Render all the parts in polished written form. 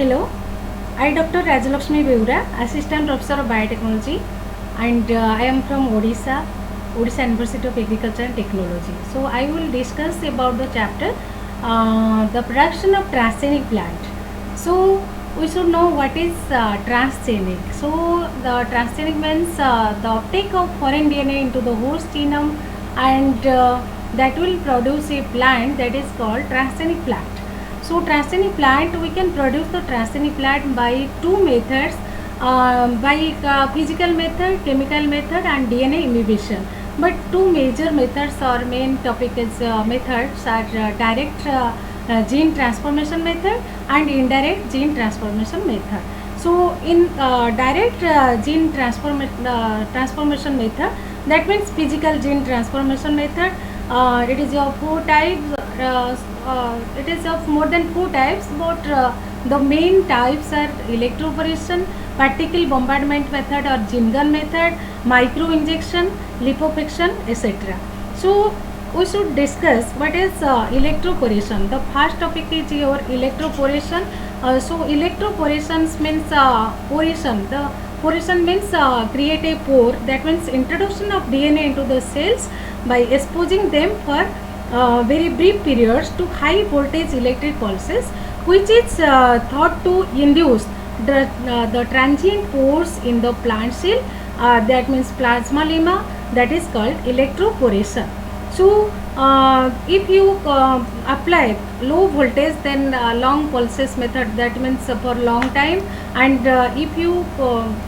Hello, I Dr. Rajalakshmi Beura, Assistant Professor of Biotechnology, and I am from Odisha University of Agriculture and Technology. So I will discuss about the chapter the production of transgenic plant. So we should know what is transgenic. So the transgenic means the uptake of foreign DNA into the host genome, and that will produce a plant that is called transgenic plant. So transgenic plant, we can produce the transgenic plant by two methods, by physical method, chemical method, and DNA inhibition. But two major methods or main topic is methods are direct gene transformation method and indirect gene transformation method. So in direct gene transformation method, that means physical gene transformation method, it is of four types. It is of more than four types, but the main types are electroporation, particle bombardment method or gene gun method, micro injection, liposuction, etc. So we should discuss what is electroporation. The first topic is your electroporation. So electroporation means poration. The poration means create a pore, that means introduction of DNA into the cells by exposing them for very brief periods to high voltage electric pulses, which is thought to induce the transient pores in the plant cell, that means plasma lemma, that is called electroporation. So if you apply low voltage, then long pulses method, that means for long time, and if you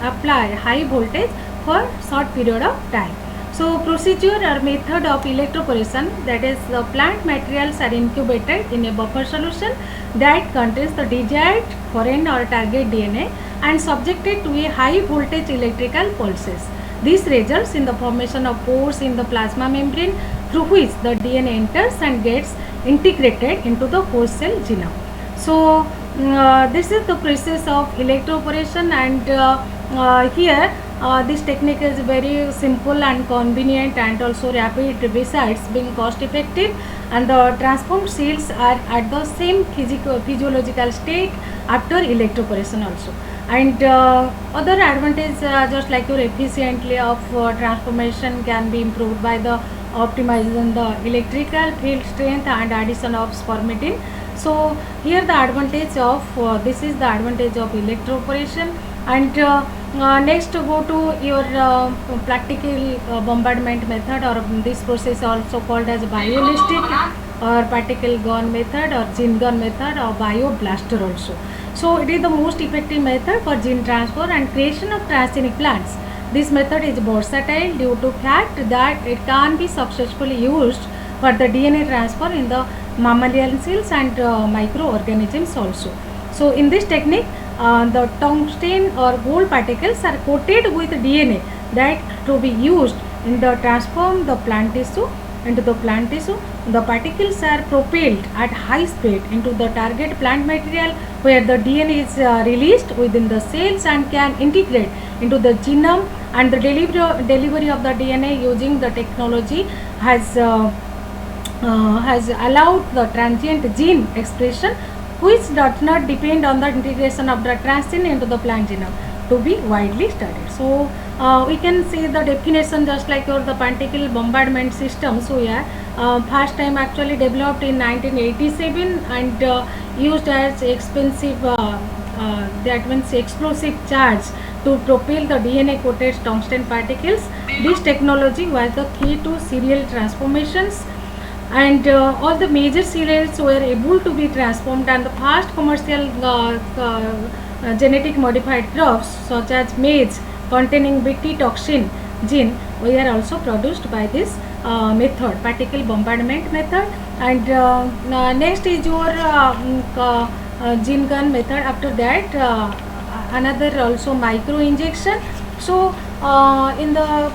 apply high voltage for short period of time. So procedure or method of electroporation, that is the plant materials are incubated in a buffer solution that contains the desired foreign or target DNA and subjected to a high voltage electrical pulses. This results in the formation of pores in the plasma membrane through which the DNA enters and gets integrated into the host cell genome. So this is the process of electroporation, and here this technique is very simple and convenient and also rapid, besides being cost effective, and the transformed cells are at the same physiological state after electroporation also. And other advantage, just like your efficiently of transformation can be improved by the optimization the electrical field strength and addition of spermidine. So here the advantage of this is the advantage of electroporation. And next go to your practical bombardment method, or this process also called as bioelastic or particle gun method or gene gun method or bioblaster also. So it is the most effective method for gene transfer and creation of transgenic plants. This method is versatile due to fact that it can be successfully used for the DNA transfer in the mammalian cells and microorganisms also. So in this technique, the tungsten or gold particles are coated with DNA that to be used in the transform the plant tissue into the plant tissue. The particles are propelled at high speed into the target plant material, where the DNA is released within the cells and can integrate into the genome, and the delivery of the DNA using the technology has allowed the transient gene expression, which does not depend on the integration of the transgene into the plant genome, to be widely studied. So we can see the definition just like your the particle bombardment system. So yeah, first time actually developed in 1987 and used as expensive that means explosive charge to propel the DNA coated tungsten particles. This technology was the key to serial transformations, and all the major cereals were able to be transformed, and the first commercial genetic modified crops such as maize containing Bt toxin gene were also produced by this method, particle bombardment method. And next is your gene gun method. After that another also micro injection. So in the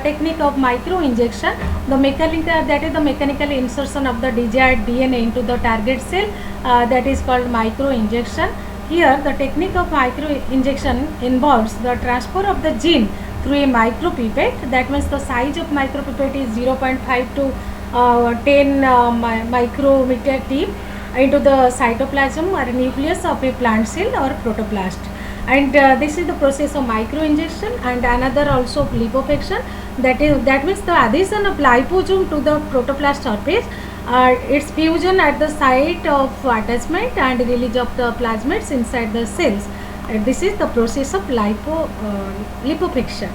technique of micro injection, the mechanical, that is the mechanical insertion of the desired DNA into the target cell, that is called micro injection. Here the technique of micro injection involves the transfer of the gene through a micropipette, that means the size of micropipette is 0.5 to 10 micrometer tip, into the cytoplasm or nucleus of a plant cell or protoplast. And this is the process of microinjection, and another also liposuction, that means the addition of liposome to the protoplast surface, its fusion at the site of attachment and release of the plasmids inside the cells. This is the process of liposuction.